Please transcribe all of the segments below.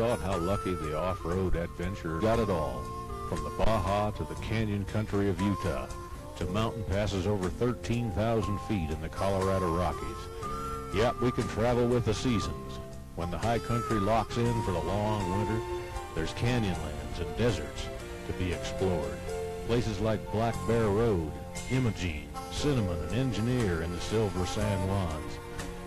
thought how lucky the off-road adventure got it all, from the Baja to the canyon country of Utah, to mountain passes over 13,000 feet in the Colorado Rockies. Yep, we can travel with the seasons. When the high country locks in for the long winter, there's canyonlands and deserts to be explored. Places like Black Bear Road, Imogene, Cinnamon, and Engineer in the Silver San Juans,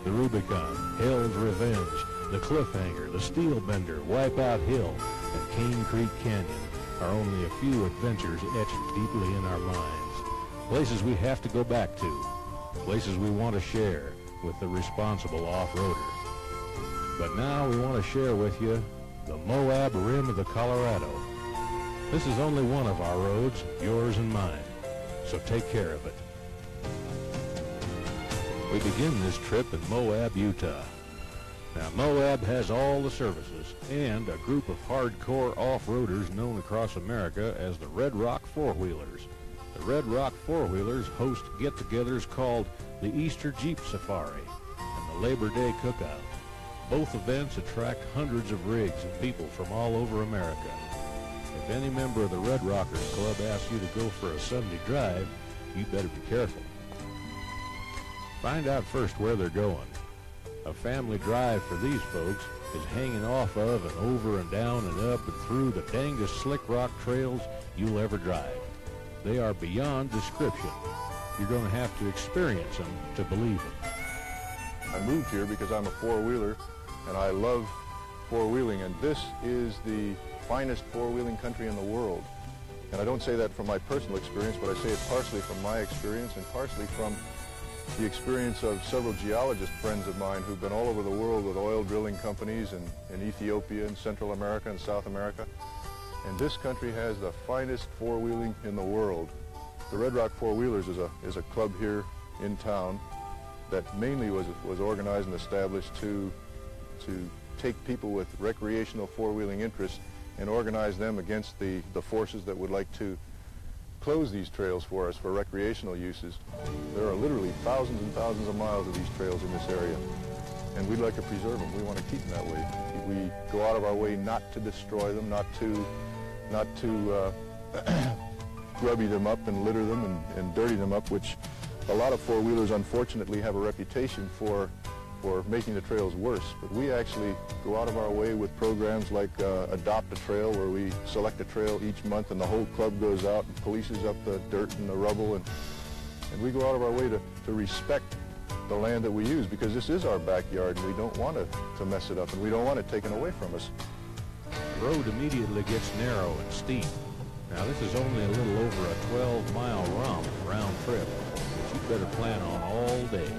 the Rubicon, Hell's Revenge, the Cliffhanger, the Steelbender, Wipeout Hill, and Cane Creek Canyon are only a few adventures etched deeply in our minds. Places we have to go back to. Places we want to share with the responsible off-roader. But now we want to share with you the Moab Rim of the Colorado. This is only one of our roads, yours and mine, so take care of it. We begin this trip in Moab, Utah. Now, Moab has all the services and a group of hardcore off-roaders known across America as the Red Rock Four-Wheelers. The Red Rock Four-Wheelers host get-togethers called the Easter Jeep Safari and the Labor Day Cookout. Both events attract hundreds of rigs and people from all over America. If any member of the Red Rockers Club asks you to go for a Sunday drive, you better be careful. Find out first where they're going. A family drive for these folks is hanging off of and over and down and up and through the dangest slick rock trails you'll ever drive. They are beyond description. You're going to have to experience them to believe them. I moved here because I'm a four-wheeler and I love four-wheeling, and this is the finest four-wheeling country in the world. And I don't say that from my personal experience, but I say it partially from my experience and partially from the experience of several geologist friends of mine who've been all over the world with oil drilling companies in Ethiopia and Central America and South America. And this country has the finest four-wheeling in the world. The Red Rock Four-Wheelers is a club here in town that mainly was organized and established to take people with recreational four-wheeling interests and organize them against the forces that would like to close these trails for us for recreational uses. There are literally thousands and thousands of miles of these trails in this area, and we'd like to preserve them. We want to keep them that way. We go out of our way not to destroy them, not to grubby them up and litter them and dirty them up, which a lot of four-wheelers unfortunately have a reputation for making the trails worse. But we actually go out of our way with programs like Adopt a Trail, where we select a trail each month and the whole club goes out and polices up the dirt and the rubble, and we go out of our way to respect the land that we use, because this is our backyard and we don't want to mess it up and we don't want it taken away from us. The road immediately gets narrow and steep. Now, this is only a little over a 12-mile romp round trip, which you better plan on all day.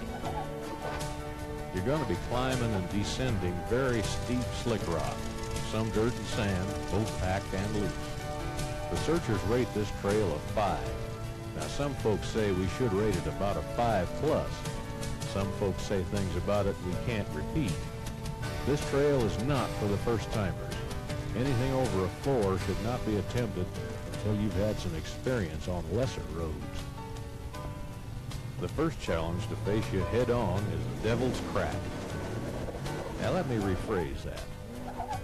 You're going to be climbing and descending very steep slick rock, some dirt and sand, both packed and loose. The searchers rate this trail a 5. Now, some folks say we should rate it about a 5+. Some folks say things about it we can't repeat. This trail is not for the first-timers. Anything over a 4 should not be attempted until you've had some experience on lesser roads. The first challenge to face you head-on is the Devil's Crack. Now let me rephrase that.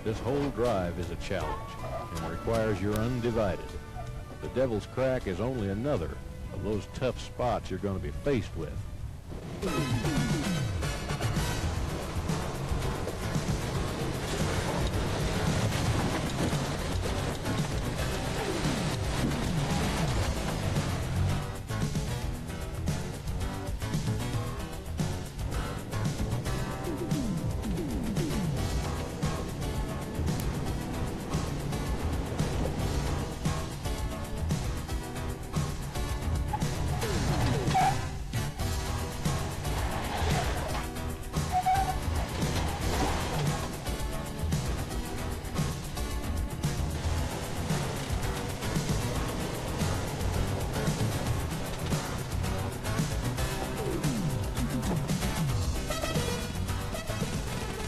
This whole drive is a challenge and requires your undivided. The Devil's Crack is only another of those tough spots you're going to be faced with.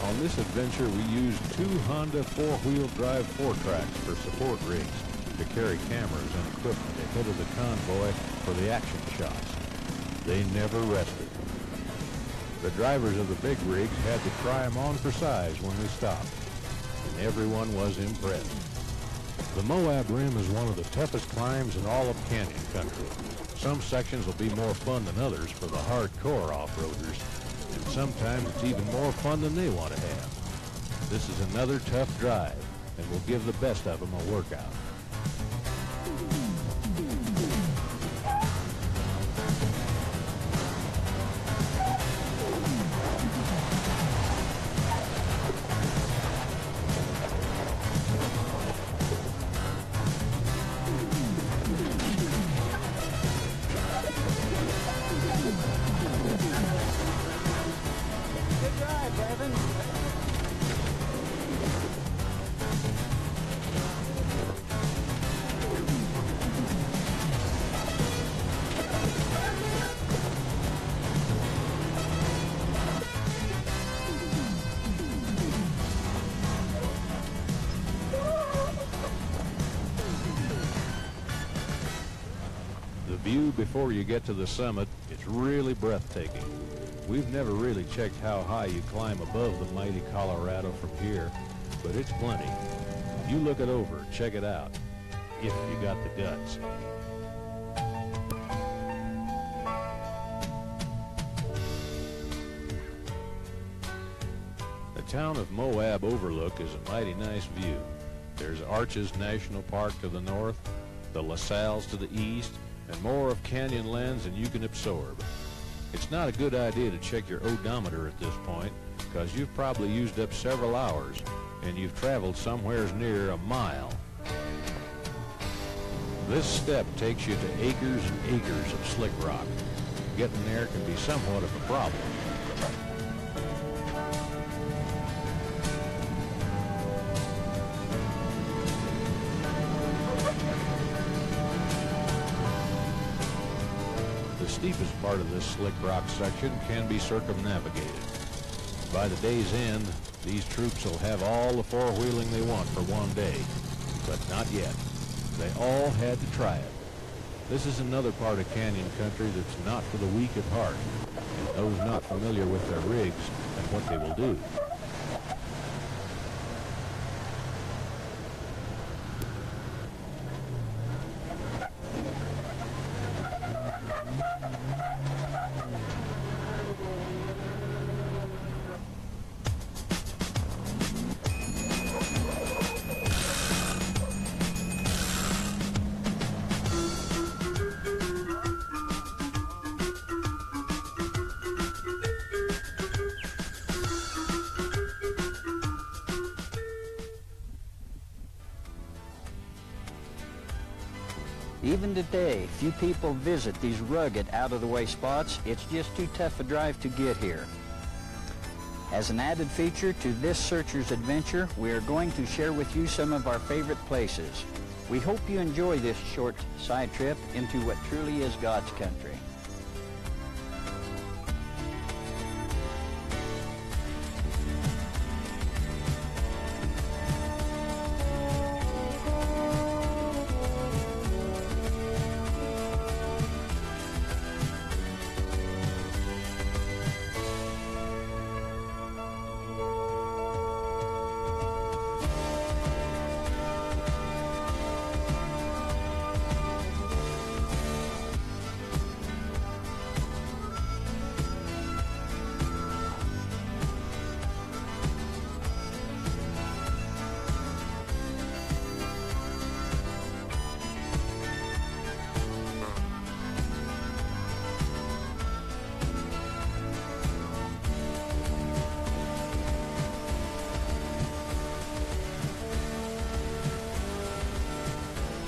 On this adventure, we used 2 Honda 4-wheel drive 4-tracks for support rigs to carry cameras and equipment ahead of the convoy for the action shots. They never rested. The drivers of the big rigs had to try them on for size when we stopped. and everyone was impressed. The Moab Rim is one of the toughest climbs in all of canyon country. Some sections will be more fun than others for the hardcore off-roaders, and sometimes it's even more fun than they want to have. This is another tough drive, and will give the best of them a workout. The view before you get to the summit is really breathtaking. We've never really checked how high you climb above the mighty Colorado from here, but it's plenty. You look it over, check it out, if you got the guts. The town of Moab Overlook is a mighty nice view. There's Arches National Park to the north, the La Salles to the east, and more of canyon lands than you can absorb. It's not a good idea to check your odometer at this point, because you've probably used up several hours, and you've traveled somewheres near a mile. This step takes you to acres and acres of slick rock. Getting there can be somewhat of a problem. The steepest part of this slick rock section can be circumnavigated. By the day's end, these troops will have all the four-wheeling they want for one day, but not yet. They all had to try it. This is another part of canyon country that's not for the weak of heart, and those not familiar with their rigs and what they will do. Even today, few people visit these rugged, out-of-the-way spots. It's just too tough a drive to get here. As an added feature to this Searcher's adventure, we are going to share with you some of our favorite places. We hope you enjoy this short side trip into what truly is God's country.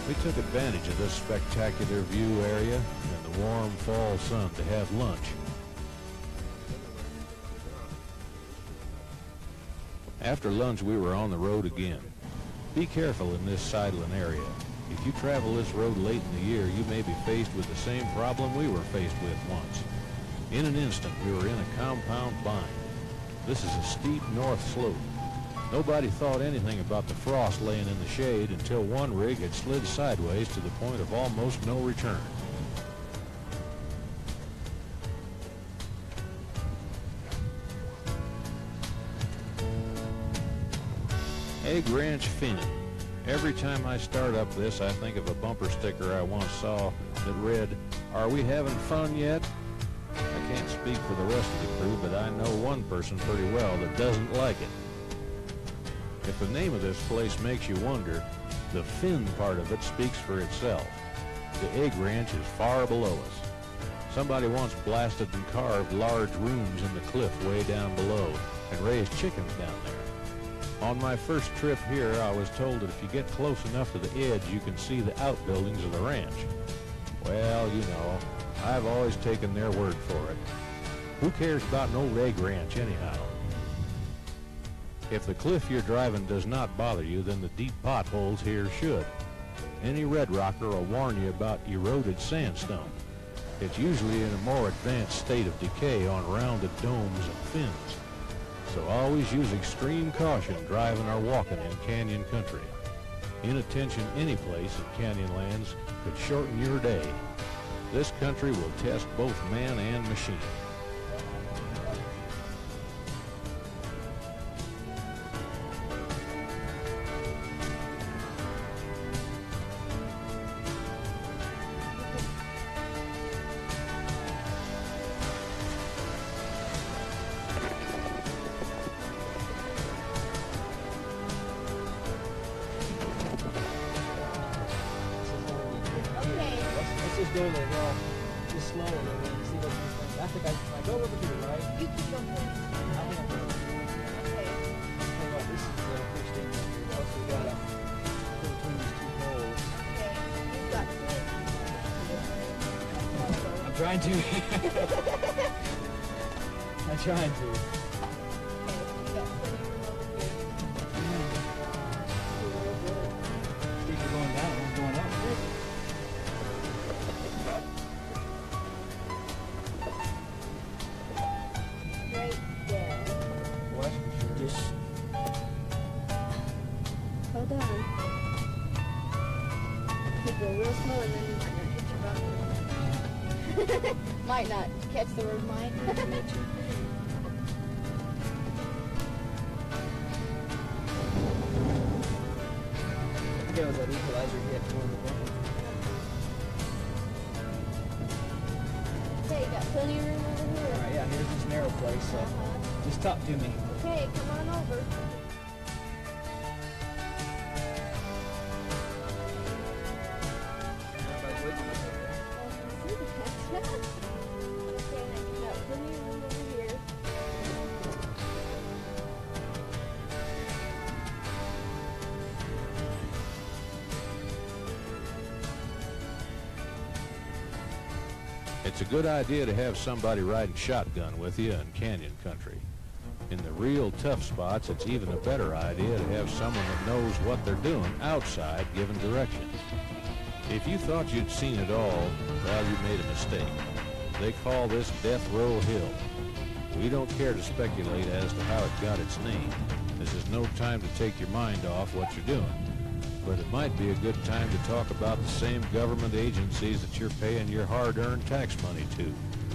We took advantage of this spectacular view area and the warm fall sun to have lunch. After lunch, we were on the road again. Be careful in this sidling area. If you travel this road late in the year, you may be faced with the same problem we were faced with once. In an instant, we were in a compound bind. This is a steep north slope. Nobody thought anything about the frost laying in the shade until one rig had slid sideways to the point of almost no return. Egg Ranch Finn. Every time I start up this, I think of a bumper sticker I once saw that read, "Are we having fun yet?" I can't speak for the rest of the crew, but I know one person pretty well that doesn't like it. If the name of this place makes you wonder, the Finn part of it speaks for itself. The Egg Ranch is far below us. Somebody once blasted and carved large rooms in the cliff way down below and raised chickens down there. On my first trip here, I was told that if you get close enough to the edge, you can see the outbuildings of the ranch. Well, you know, I've always taken their word for it. Who cares about an old egg ranch anyhow? If the cliff you're driving does not bother you, then the deep potholes here should. Any red rocker will warn you about eroded sandstone. It's usually in a more advanced state of decay on rounded domes and fins. So always use extreme caution driving or walking in canyon country. Inattention any place in Canyonlands could shorten your day. This country will test both man and machine. Just go there, well, just slow a little bit and see what you think. I think I go over to the right. You keep going first. I'll be on the right. Okay. Hey, well, this is pretty steep here. So we got to go between these two holes. Okay. You've got this. I'm trying to. I'm trying to. Okay, you got plenty of room over here. Steep are going down, one's going up. Right there. Well, that's for sure. Just Hold on. Keep going real slow and then you might not hit your bumper. Might not catch the word might. get with that equalizer hit toward the bumper. Okay, you got plenty of room over here. Alright, yeah, here's this narrow place, so just talk to me. Okay, come on over. Everybody's waiting up there. Okay, now you got plenty of room over here. It's a good idea to have somebody riding shotgun with you in canyon country. In the real tough spots, it's even a better idea to have someone that knows what they're doing outside giving directions. If you thought you'd seen it all, well, you made a mistake. They call this Death Row Hill. We don't care to speculate as to how it got its name. This is no time to take your mind off what you're doing. But it might be a good time to talk about the same government agencies that you're paying your hard-earned tax money to,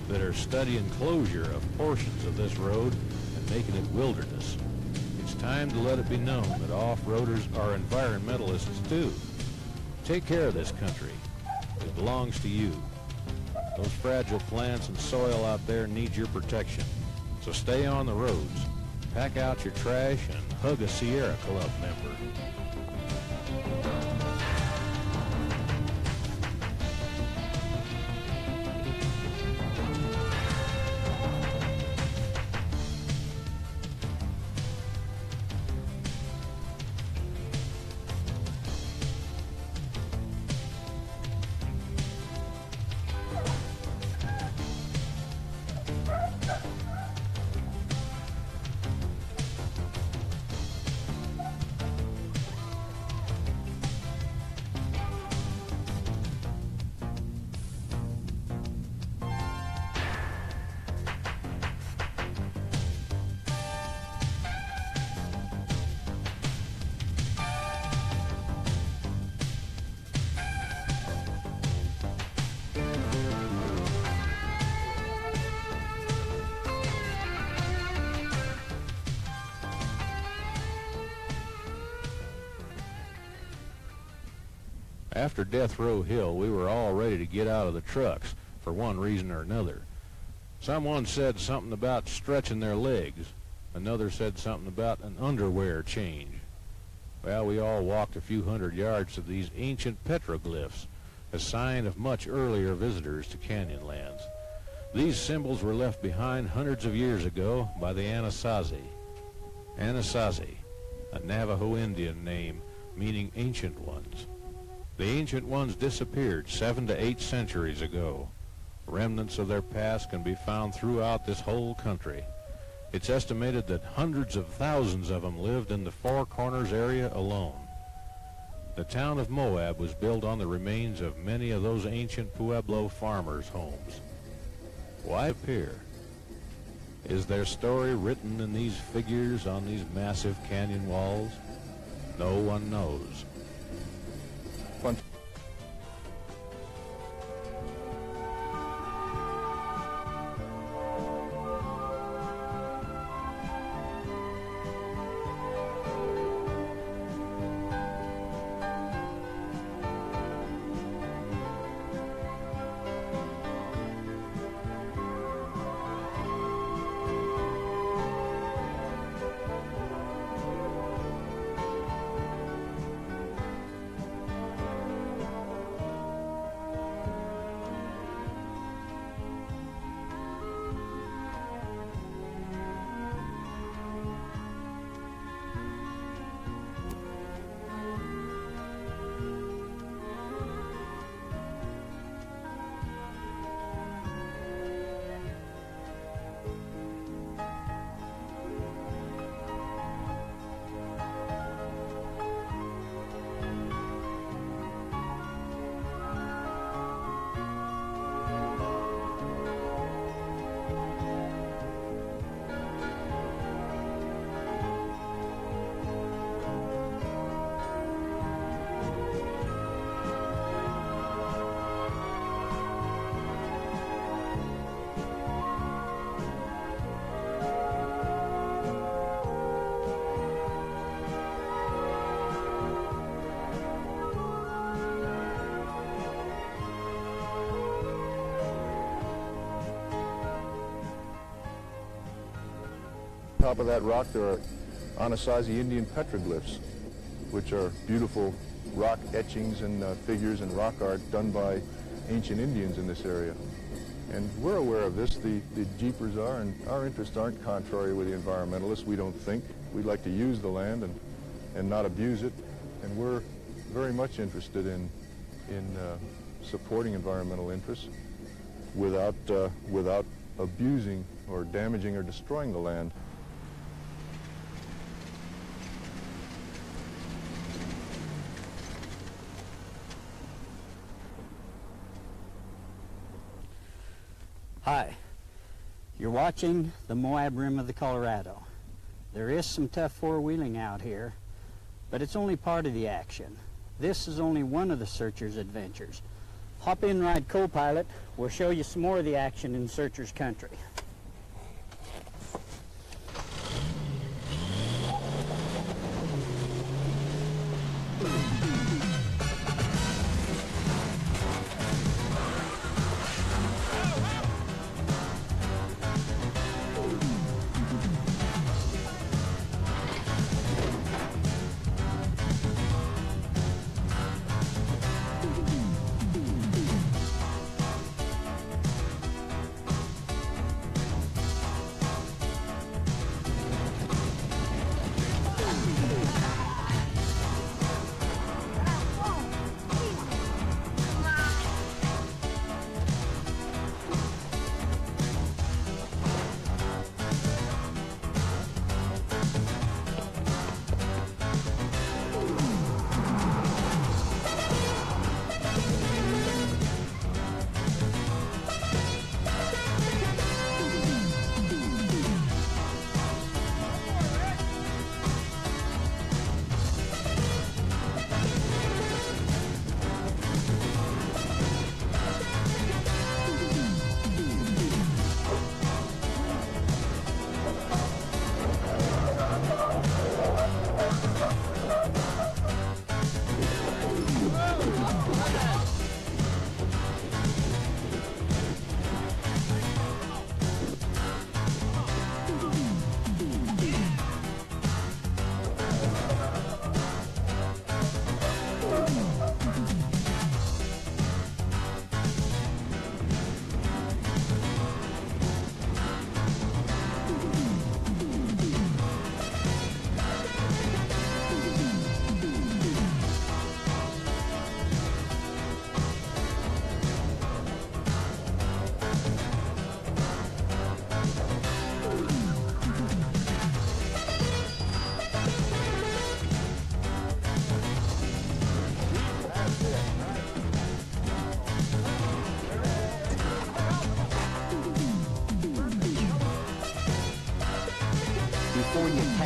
that are studying closure of portions of this road and making it wilderness. It's time to let it be known that off-roaders are environmentalists too. Take care of this country. It belongs to you. Those fragile plants and soil out there need your protection. So stay on the roads, pack out your trash, and hug a Sierra Club member. After Death Row Hill, we were all ready to get out of the trucks for one reason or another. Someone said something about stretching their legs. Another said something about an underwear change. Well, we all walked a few hundred yards to these ancient petroglyphs, a sign of much earlier visitors to Canyonlands. These symbols were left behind hundreds of years ago by the Anasazi. Anasazi, a Navajo Indian name meaning ancient ones. The ancient ones disappeared 7 to 8 centuries ago. Remnants of their past can be found throughout this whole country. It's estimated that hundreds of thousands of them lived in the Four Corners area alone. The town of Moab was built on the remains of many of those ancient Pueblo farmers' homes. Why appear? Is their story written in these figures on these massive canyon walls? No one knows. Top of that rock there are Anasazi Indian petroglyphs, which are beautiful rock etchings and figures and rock art done by ancient Indians in this area. And we're aware of this, the jeepers are, and our interests aren't contrary with the environmentalists, we don't think. We'd like to use the land and not abuse it, and we're very much interested in supporting environmental interests without abusing or damaging or destroying the land. Hi, you're watching the Moab Rim of the Colorado. There is some tough four-wheeling out here, but it's only part of the action. This is only one of the Searchers' adventures. Hop in, ride co-pilot. We'll show you some more of the action in Searchers' country.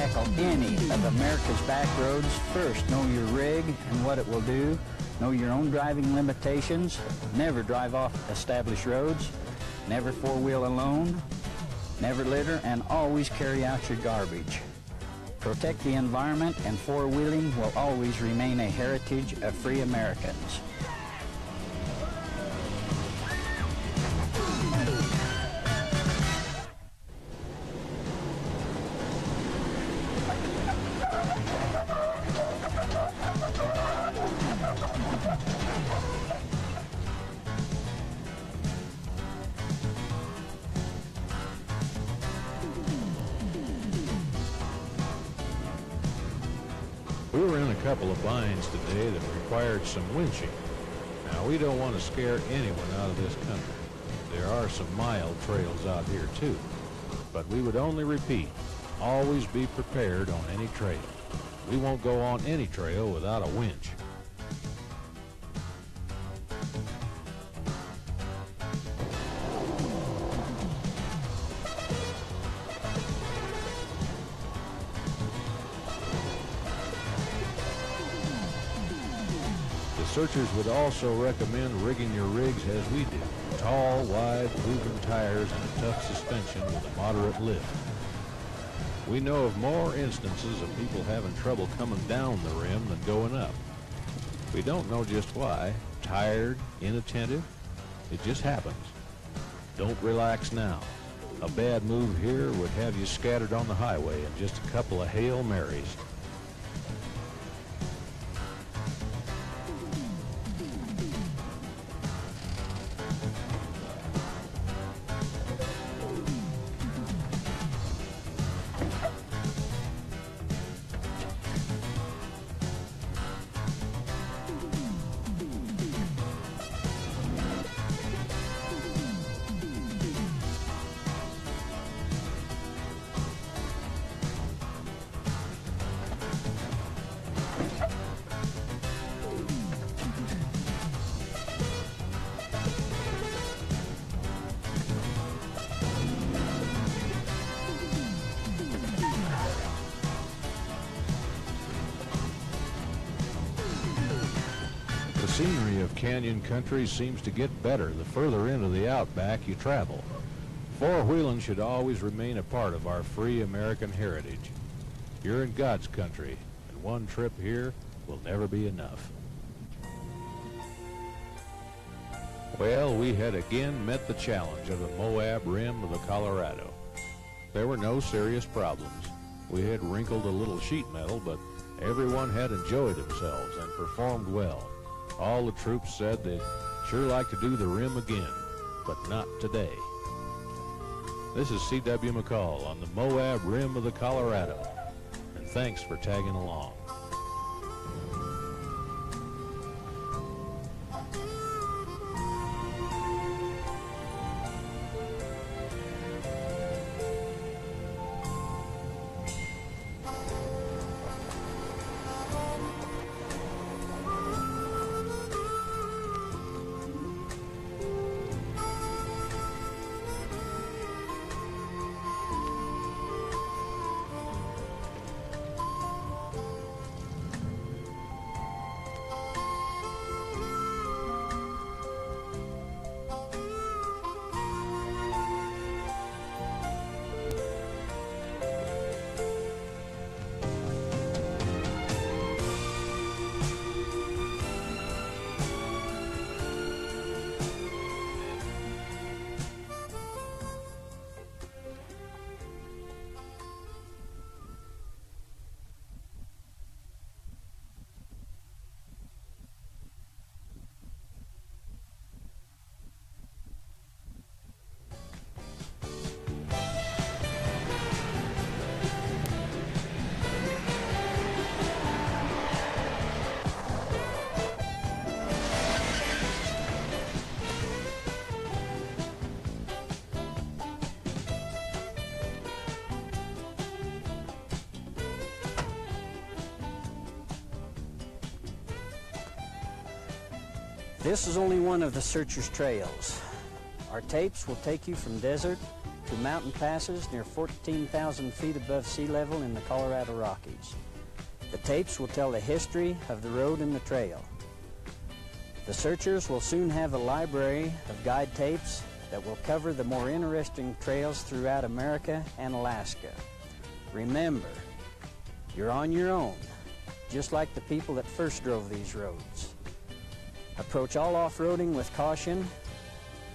tackle any of America's back roads, first know your rig and what it will do, know your own driving limitations, never drive off established roads, never four-wheel alone, never litter, and always carry out your garbage. Protect the environment, and four-wheeling will always remain a heritage of free Americans. We were in a couple of binds today that required some winching. Now, we don't want to scare anyone out of this country. There are some mild trails out here, too. But we would only repeat, always be prepared on any trail. We won't go on any trail without a winch. Searchers would also recommend rigging your rigs as we do. Tall, wide, proven tires and a tough suspension with a moderate lift. We know of more instances of people having trouble coming down the rim than going up. We don't know just why. Tired, inattentive, it just happens. Don't relax now. A bad move here would have you scattered on the highway in just a couple of Hail Marys. The scenery of canyon country seems to get better the further into the outback you travel. Four-wheeling should always remain a part of our free American heritage. You're in God's country, and one trip here will never be enough. Well, we had again met the challenge of the Moab Rim of the Colorado. There were no serious problems. We had wrinkled a little sheet metal, but everyone had enjoyed themselves and performed well. All the troops said they'd sure like to do the rim again, but not today. This is C.W. McCall on the Moab Rim of the Colorado, and thanks for tagging along. This is only one of the Searcher's trails. Our tapes will take you from desert to mountain passes near 14,000 feet above sea level in the Colorado Rockies. The tapes will tell the history of the road and the trail. The searchers will soon have a library of guide tapes that will cover the more interesting trails throughout America and Alaska. Remember, you're on your own, just like the people that first drove these roads. Approach all off-roading with caution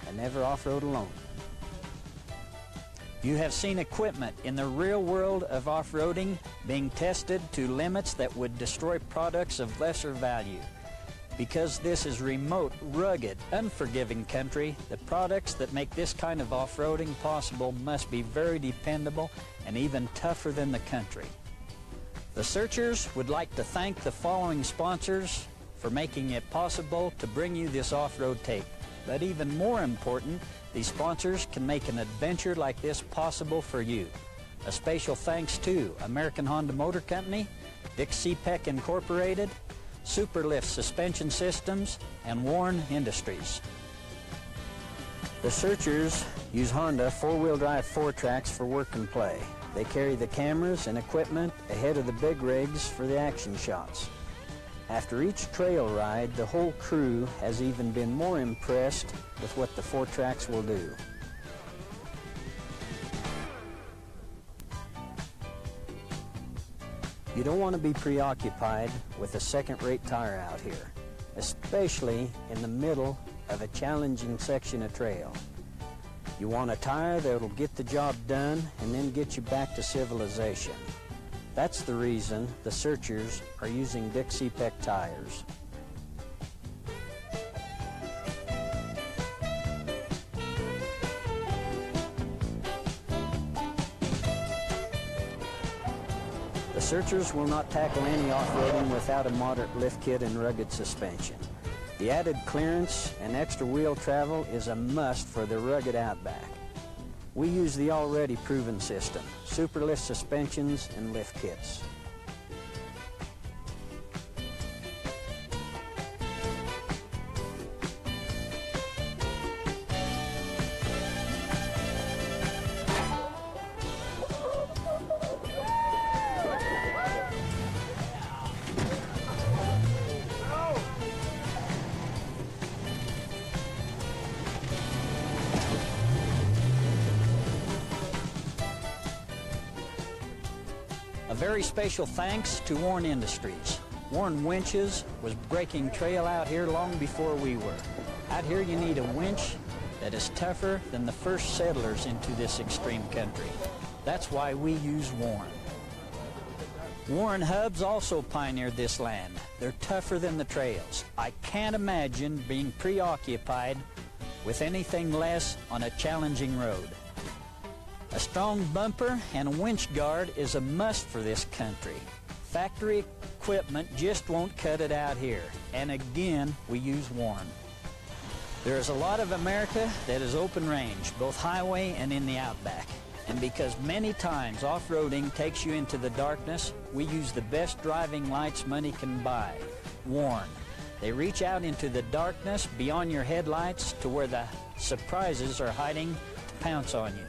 and never off-road alone. You have seen equipment in the real world of off-roading being tested to limits that would destroy products of lesser value. Because this is remote, rugged, unforgiving country, the products that make this kind of off-roading possible must be very dependable and even tougher than the country. The searchers would like to thank the following sponsors for making it possible to bring you this off-road tape. But even more important, these sponsors can make an adventure like this possible for you. A special thanks to American Honda Motor Company, Dixie Peck Incorporated, Superlift Suspension Systems, and Warren Industries. The searchers use Honda four-wheel drive 4-tracks for work and play. They carry the cameras and equipment ahead of the big rigs for the action shots. After each trail ride, the whole crew has even been more impressed with what the 4-tracks will do. You don't want to be preoccupied with a second-rate tire out here, especially in the middle of a challenging section of trail. You want a tire that will get the job done and then get you back to civilization. That's the reason the searchers are using Dixie Peck tires. The searchers will not tackle any off-roading without a moderate lift kit and rugged suspension. The added clearance and extra wheel travel is a must for the rugged outback. We use the already proven system, Superlift suspensions and lift kits. A very special thanks to Warren Industries. Warren Winches was breaking trail out here long before we were. Out here you need a winch that is tougher than the first settlers into this extreme country. That's why we use Warren. Warren hubs also pioneered this land. They're tougher than the trails. I can't imagine being preoccupied with anything less on a challenging road. A strong bumper and winch guard is a must for this country. Factory equipment just won't cut it out here. And again, we use Warren. There is a lot of America that is open range, both highway and in the outback. And because many times off-roading takes you into the darkness, we use the best driving lights money can buy, Warren. They reach out into the darkness beyond your headlights to where the surprises are hiding to pounce on you.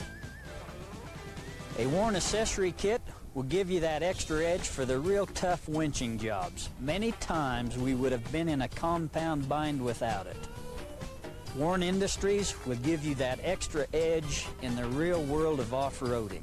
A Warren accessory kit will give you that extra edge for the real tough winching jobs. Many times we would have been in a compound bind without it. Warren Industries will give you that extra edge in the real world of off-roading.